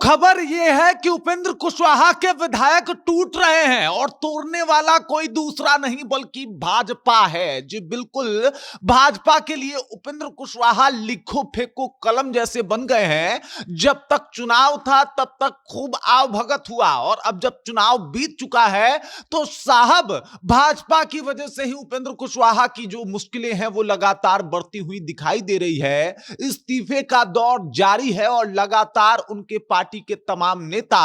खबर यह है कि उपेंद्र कुशवाहा के विधायक टूट रहे हैं और तोड़ने वाला कोई दूसरा नहीं बल्कि भाजपा है। जी बिल्कुल, भाजपा के लिए उपेंद्र कुशवाहा लिखो फेंको कलम जैसे बन गए हैं। जब तक चुनाव था तब तक खूब आवभगत हुआ और अब जब चुनाव बीत चुका है तो साहब भाजपा की वजह से ही उपेंद्र कुशवाहा की जो मुश्किलें हैं वो लगातार बढ़ती हुई दिखाई दे रही है। इस्तीफे का दौर जारी है और लगातार उनके पार्टी के तमाम नेता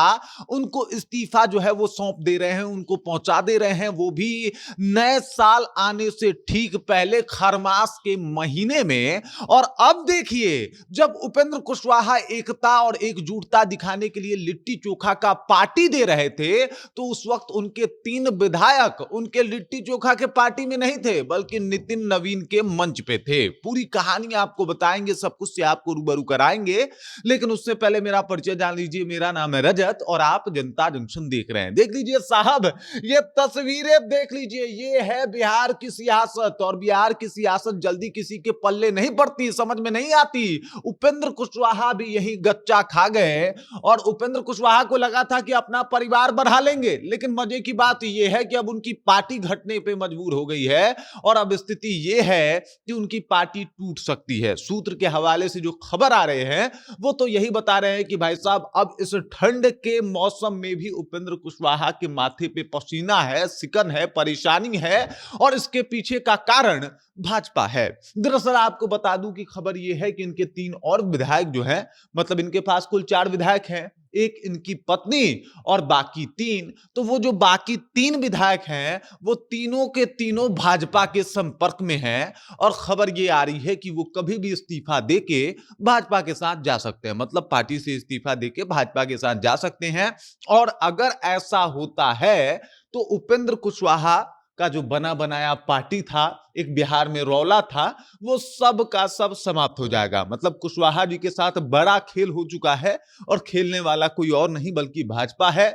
उनको इस्तीफा जो है वो सौंप दे रहे हैं, उनको पहुंचा दे रहे हैं, वो भी नए साल आने से ठीक पहले खरमास के महीने में। और अब देखिए, जब उपेंद्र कुशवाहा एकता और एकजुटता दिखाने के लिए लिट्टी चोखा का पार्टी दे रहे थे तो उस वक्त उनके 3 विधायक उनके लिट्टी चोखा के पार्टी में नहीं थे बल्कि नितिन नवीन के मंच पे थे। पूरी कहानी आपको बताएंगे, सब कुछ से आपको रूबरू कराएंगे, लेकिन उससे पहले मेरा परिचय जान लीजिए। मेरा नाम है रजत और आप जनता जंक्शन देख रहे हैं। देख लीजिए साहब, ये तस्वीरें देख लीजिए, ये है बिहार की सियासत और बिहार की सियासत जल्दी किसी के पल्ले नहीं पड़ती, समझ में नहीं आती। उपेंद्र कुशवाहा भी यही गच्चा खा गए और उपेंद्र कुशवाहा को लगा था कि अपना परिवार बढ़ा लेंगे, लेकिन मजे की बात यह है कि अब उनकी पार्टी घटने पे मजबूर हो गई है और अब स्थिति यह है कि उनकी पार्टी टूट सकती है। सूत्र के हवाले से जो खबर आ रहे हैं वो तो यही बता रहे हैं कि भाई साहब अब इस ठंड के मौसम में भी उपेंद्र कुशवाहा के माथे पे पसीना है, सिकन है, परेशानी है और इसके पीछे का कारण भाजपा है। दरअसल आपको बता दूं कि खबर यह है कि इनके 3 और विधायक जो हैं, मतलब इनके पास कुल 4 विधायक हैं, एक इनकी पत्नी और बाकी 3। तो वो जो बाकी 3 विधायक हैं वो तीनों के तीनों भाजपा के संपर्क में हैं और खबर ये आ रही है कि वो कभी भी इस्तीफा देके भाजपा के साथ जा सकते हैं, मतलब पार्टी से इस्तीफा देके भाजपा के साथ जा सकते हैं। और अगर ऐसा होता है तो उपेंद्र कुशवाहा का जो बना बनाया पार्टी था, एक बिहार में रौला था, वो सब का सब समाप्त हो जाएगा। मतलब कुशवाहा जी के साथ बड़ा खेल हो चुका है और खेलने वाला कोई और नहीं बल्कि भाजपा है।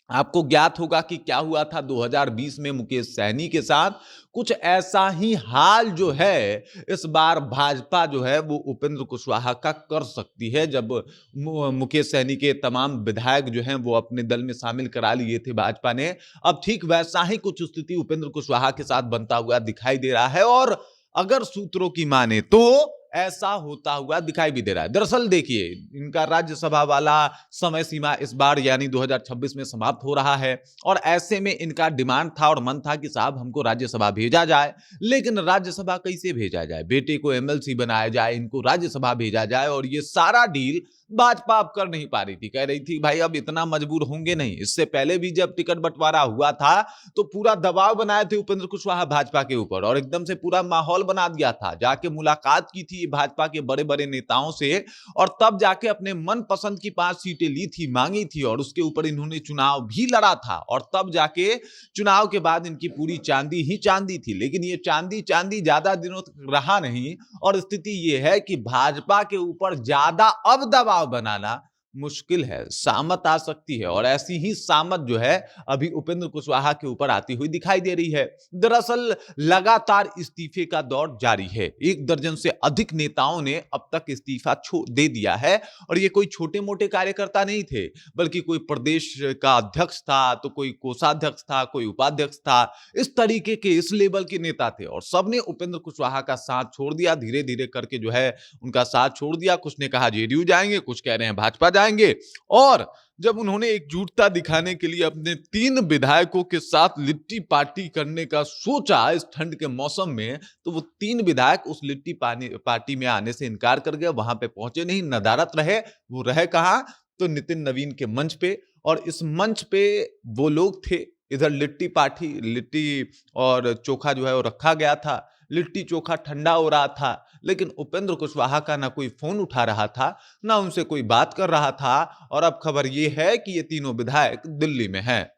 आपको ज्ञात होगा कि क्या हुआ था 2020 में मुकेश सहनी के साथ। कुछ ऐसा ही हाल जो है इस बार भाजपा जो है वो उपेंद्र कुशवाहा का कर सकती है। जब मुकेश सहनी के तमाम विधायक जो हैं वो अपने दल में शामिल करा लिए थे भाजपा ने, अब ठीक वैसा ही कुछ स्थिति उपेंद्र कुशवाहा के साथ बनता हुआ दिखाई दे रहा है और अगर सूत्रों की माने तो ऐसा होता हुआ दिखाई भी दे रहा है। दरअसल देखिए, इनका राज्यसभा वाला समय सीमा इस बार यानी 2026 में समाप्त हो रहा है और ऐसे में इनका डिमांड था और मन था कि साहब हमको राज्यसभा भेजा जाए। लेकिन राज्यसभा कैसे भेजा जाए? बेटे को एमएलसी बनाया जाए, इनको राज्यसभा भेजा जाए और ये सारा डील भाजपा अब कर नहीं पा रही थी। कह रही थी भाई अब इतना मजबूर होंगे नहीं। इससे पहले भी जब टिकट बंटवारा हुआ था तो पूरा दबाव बनाए थे उपेंद्र कुशवाहा भाजपा के ऊपर और एकदम से पूरा माहौल बना दिया था। जाके मुलाकात की थी भाजपा के बड़े बड़े नेताओं से और तब जाके अपने मनपसंद की 5 सीटें ली थी, मांगी थी और उसके ऊपर इन्होंने चुनाव भी लड़ा था और तब जाके चुनाव के बाद इनकी पूरी चांदी ही चांदी थी। लेकिन ये चांदी चांदी ज्यादा दिनों तक रहा नहीं और स्थिति ये है कि भाजपा के ऊपर ज्यादा अब दबाव बनाना मुश्किल है, सामत आ सकती है और ऐसी ही सामत जो है अभी उपेंद्र कुशवाहा के ऊपर आती हुई दिखाई दे रही है। दरअसल लगातार इस्तीफे का दौर जारी है। 1 दर्जन से अधिक नेताओं ने अब तक इस्तीफा दे दिया है और ये कोई छोटे मोटे कार्यकर्ता नहीं थे बल्कि कोई प्रदेश का अध्यक्ष था, तो कोई कोषाध्यक्ष था, कोई उपाध्यक्ष था, इस तरीके के इस लेवल के नेता थे और सबने उपेंद्र कुशवाहा का साथ छोड़ दिया। धीरे धीरे करके जो है उनका साथ छोड़ दिया। कुछ ने कहा जेडीयू जाएंगे, कुछ कह रहे हैं भाजपा जाएंगे। और जब उन्होंने एकजुटता दिखाने के लिए अपने 3 विधायकों के साथ लिट्टी पार्टी करने का सोचा इस ठंड के मौसम में, तो वो 3 विधायक उस लिट्टी पार्टी में आने से इनकार कर गए, वहां पे पहुंचे नहीं, नदारत रहे। वो रहे कहां? तो नितिन नवीन के मंच पे और इस मंच पे वो लोग थे। इधर लिट्टी और चोखा जो है वो रखा गया था, लिट्टी चोखा ठंडा हो रहा था, लेकिन उपेंद्र कुशवाहा का ना कोई फोन उठा रहा था, ना उनसे कोई बात कर रहा था। और अब खबर यह है कि ये तीनों विधायक दिल्ली में हैं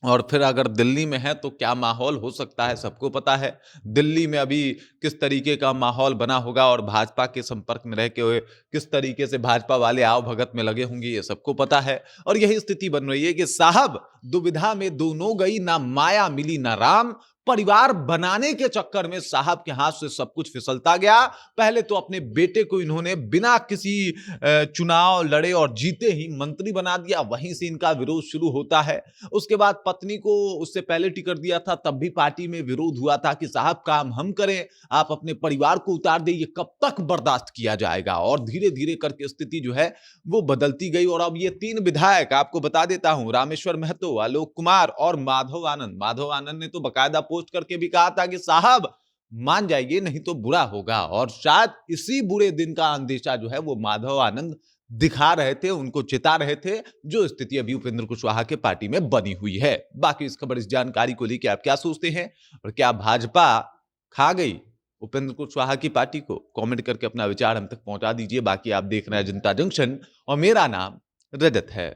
और फिर अगर दिल्ली में है तो क्या माहौल हो सकता है सबको पता है। दिल्ली में अभी किस तरीके का माहौल बना होगा और भाजपा के संपर्क में रह के किस तरीके से भाजपा वाले आओ भगत में लगे होंगे, ये सबको पता है। और यही स्थिति बन रही है कि साहब दुविधा में दोनों गई, ना माया मिली ना राम, परिवार बनाने के चक्कर में साहब के हाथ से सब कुछ फिसलता गया। पहले तो अपने बेटे को इन्होंने बिना किसी चुनाव लड़े और जीते ही मंत्री बना दिया, वहीं से इनका विरोध शुरू होता है। उसके बाद पत्नी को उससे पहले टिकट दिया था, तब भी पार्टी में विरोध हुआ था कि साहब काम हम करें, आप अपने परिवार को उतार दें, ये कब तक बर्दाश्त किया जाएगा। और धीरे धीरे करके स्थिति जो है वो बदलती गई और अब ये 3 विधायक आपको बता देता हूं, रामेश्वर महतो, आलोक कुमार और माधव आनंद। माधव आनंद ने तो बकायदा पोस्ट करके भी कहा था कि साहब मान जाइए नहीं तो बुरा होगा, और शायद इसी बुरे दिन का अंदेशा जो है वो माधव आनंद दिखा रहे थे, उनको चिता रहे थे, जो स्थिति अभी उपेंद्र कुशवाहा के पार्टी में बनी हुई है। बाकी इस खबर, इस जानकारी को लेकर आप क्या सोचते हैं और क्या भाजपा खा गई उपेंद्र कुशवाहा की पार्टी को? कमेंट करके अपना विचार हम तक पहुंचा दीजिए। बाकी आप देख रहे हैं जनता जंक्शन और मेरा नाम रजत है।